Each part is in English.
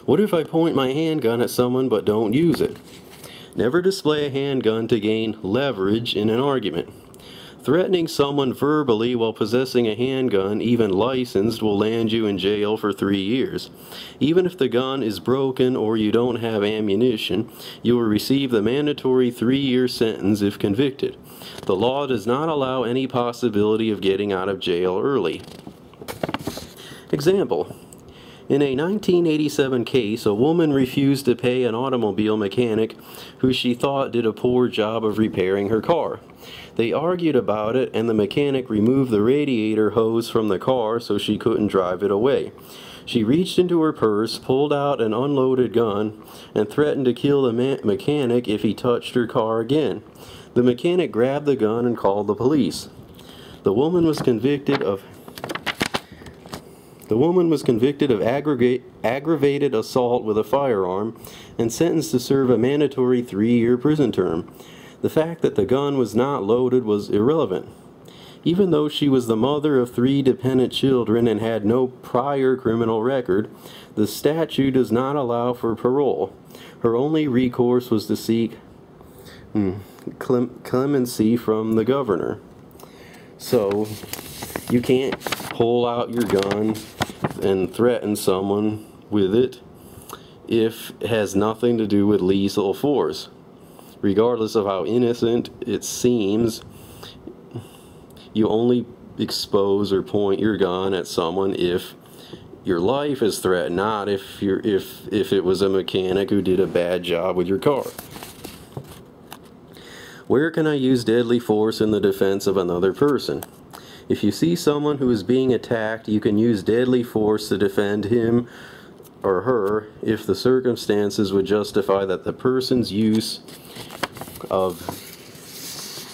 What if I point my handgun at someone but don't use it? Never display a handgun to gain leverage in an argument. Threatening someone verbally while possessing a handgun, even licensed, will land you in jail for 3 years. Even if the gun is broken or you don't have ammunition, you will receive the mandatory 3-year sentence if convicted. The law does not allow any possibility of getting out of jail early. Example. In a 1987 case, a woman refused to pay an automobile mechanic who she thought did a poor job of repairing her car. They argued about it, and the mechanic removed the radiator hose from the car so she couldn't drive it away. She reached into her purse, pulled out an unloaded gun, and threatened to kill the mechanic if he touched her car again. The mechanic grabbed the gun and called the police. The woman was convicted of aggravated assault with a firearm and sentenced to serve a mandatory 3-year prison term. The fact that the gun was not loaded was irrelevant. Even though she was the mother of 3 dependent children and had no prior criminal record, the statute does not allow for parole. Her only recourse was to seek clemency from the governor. So, you can't pull out your gun and threaten someone with it if it has nothing to do with lethal force. Regardless of how innocent it seems, you only expose or point your gun at someone if your life is threatened, not if it was a mechanic who did a bad job with your car. Where can I use deadly force in the defense of another person? If you see someone who is being attacked, you can use deadly force to defend him or her if the circumstances would justify that the person's use of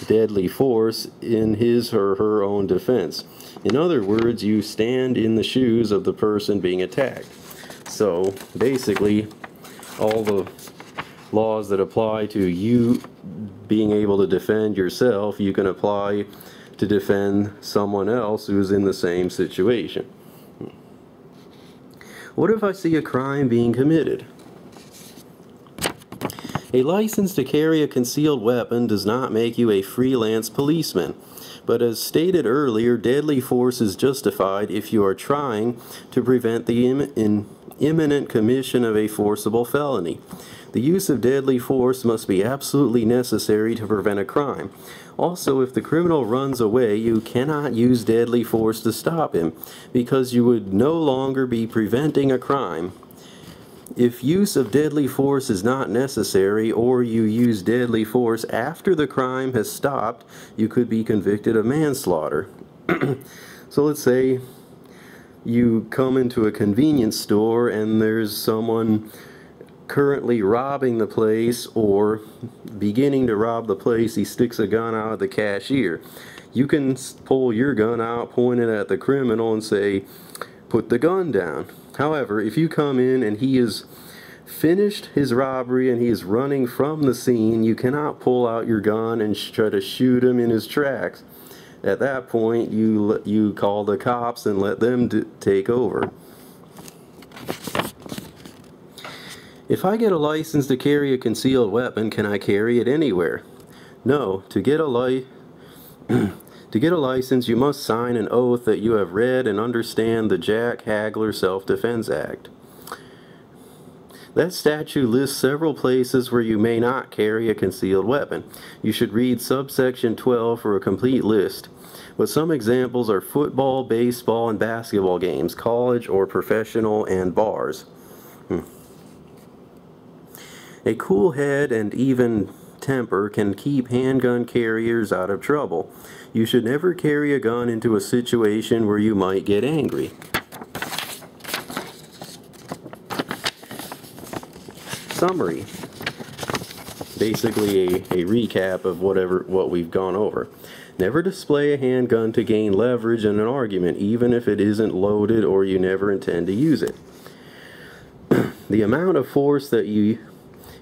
deadly force in his or her own defense. In other words, you stand in the shoes of the person being attacked. So basically, all the laws that apply to you being able to defend yourself, you can apply to defend someone else who's in the same situation. What if I see a crime being committed? A license to carry a concealed weapon does not make you a freelance policeman, but as stated earlier, deadly force is justified if you are trying to prevent the imminent commission of a forcible felony. The use of deadly force must be absolutely necessary to prevent a crime. Also, if the criminal runs away, you cannot use deadly force to stop him, because you would no longer be preventing a crime. If use of deadly force is not necessary, or you use deadly force after the crime has stopped, you could be convicted of manslaughter. So let's say you come into a convenience store and there's someone currently robbing the place or beginning to rob the place. He sticks a gun out at the cashier. You can pull your gun out, point it at the criminal and say, "Put the gun down." However, if you come in and he has finished his robbery and he is running from the scene, you cannot pull out your gun and try to shoot him in his tracks. At that point, you call the cops and let them take over. If I get a license to carry a concealed weapon, can I carry it anywhere? No. To get a license, you must sign an oath that you have read and understand the Jack Hagler Self-Defense Act. That statute lists several places where you may not carry a concealed weapon. You should read subsection 12 for a complete list. But some examples are football, baseball, and basketball games, college or professional, and bars. A cool head and even temper can keep handgun carriers out of trouble. You should never carry a gun into a situation where you might get angry. Summary. Basically a recap of what we've gone over. Never display a handgun to gain leverage in an argument, even if it isn't loaded or you never intend to use it. The amount of force that you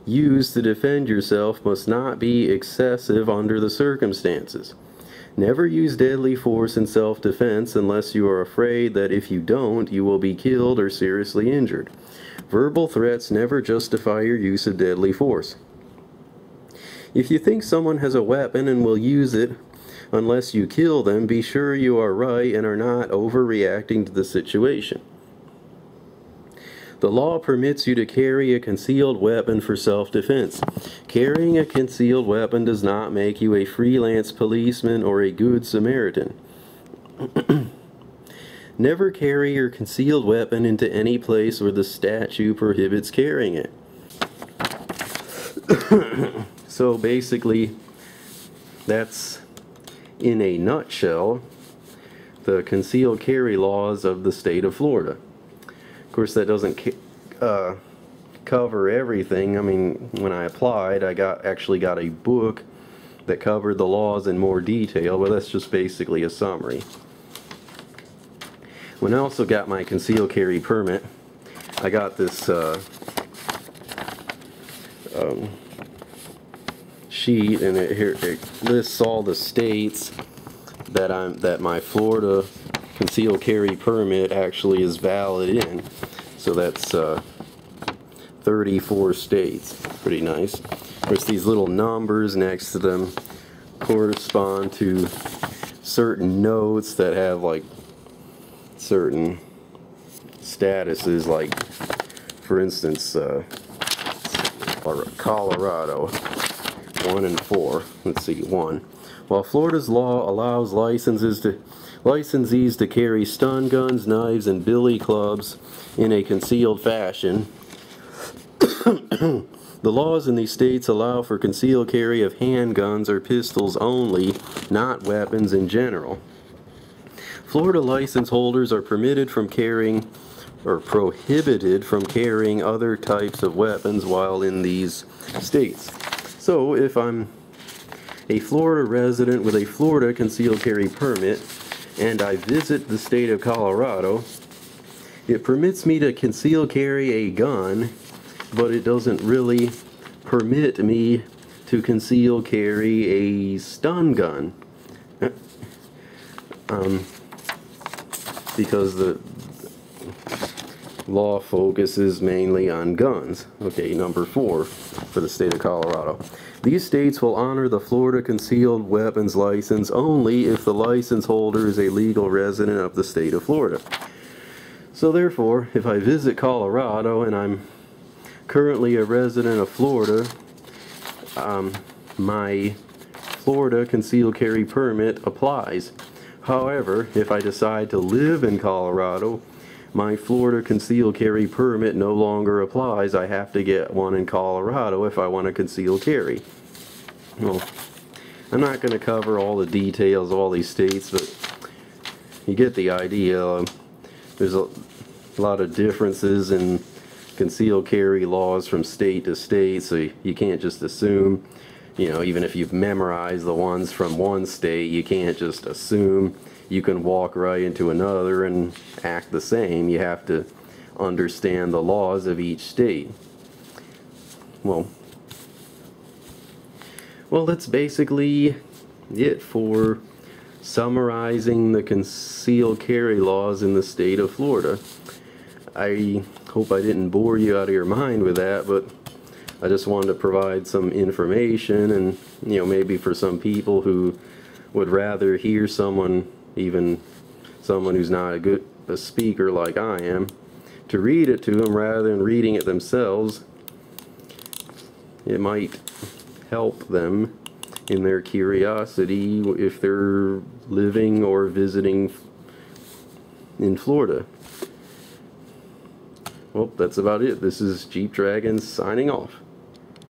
use to defend yourself must not be excessive under the circumstances. Never use deadly force in self-defense unless you are afraid that if you don't, you will be killed or seriously injured. Verbal threats never justify your use of deadly force. If you think someone has a weapon and will use it unless you kill them, be sure you are right and are not overreacting to the situation. The law permits you to carry a concealed weapon for self-defense. Carrying a concealed weapon does not make you a freelance policeman or a good Samaritan. Never carry your concealed weapon into any place where the statute prohibits carrying it. So basically, that's, in a nutshell, the concealed carry laws of the state of Florida. Of course, that doesn't cover everything. I mean, when I applied, I actually got a book that covered the laws in more detail, but that's just basically a summary. When I also got my concealed carry permit, I got this sheet, and it lists all the states that my Florida concealed carry permit actually is valid in. So that's 34 states. Pretty nice. There's these little numbers next to them correspond to certain notes that have like certain statuses, like for instance Colorado 1 and 4. Let's see, 1. While Florida's law allows licensees to carry stun guns, knives, and billy clubs in a concealed fashion, the laws in these states allow for concealed carry of handguns or pistols only, not weapons in general. Florida license holders are prohibited from carrying other types of weapons while in these states. So if I'm a Florida resident with a Florida concealed carry permit and I visit the state of Colorado, it permits me to conceal carry a gun, but it doesn't really permit me to conceal carry a stun gun. Because the law focuses mainly on guns. Okay, number 4 for the state of Colorado. These states will honor the Florida concealed weapons license only if the license holder is a legal resident of the state of Florida. So therefore, if I visit Colorado and I'm currently a resident of Florida, my Florida concealed carry permit applies. However, if I decide to live in Colorado, my Florida concealed carry permit no longer applies. I have to get one in Colorado if I want to conceal carry. Well, I'm not going to cover all the details of all these states, but you get the idea. There's a lot of differences in concealed carry laws from state to state, so you can't just assume, you know, even if you've memorized the ones from one state, you can't just assume you can walk right into another and act the same. You have to understand the laws of each state. Well, that's basically it for summarizing the concealed carry laws in the state of Florida. I hope I didn't bore you out of your mind with that, but I just wanted to provide some information, and you know, maybe for some people who would rather hear someone, even someone who's not a speaker like I am, to read it to them rather than reading it themselves, it might help them in their curiosity if they're living or visiting in Florida. Well, that's about it. This is Jeep Dragon signing off.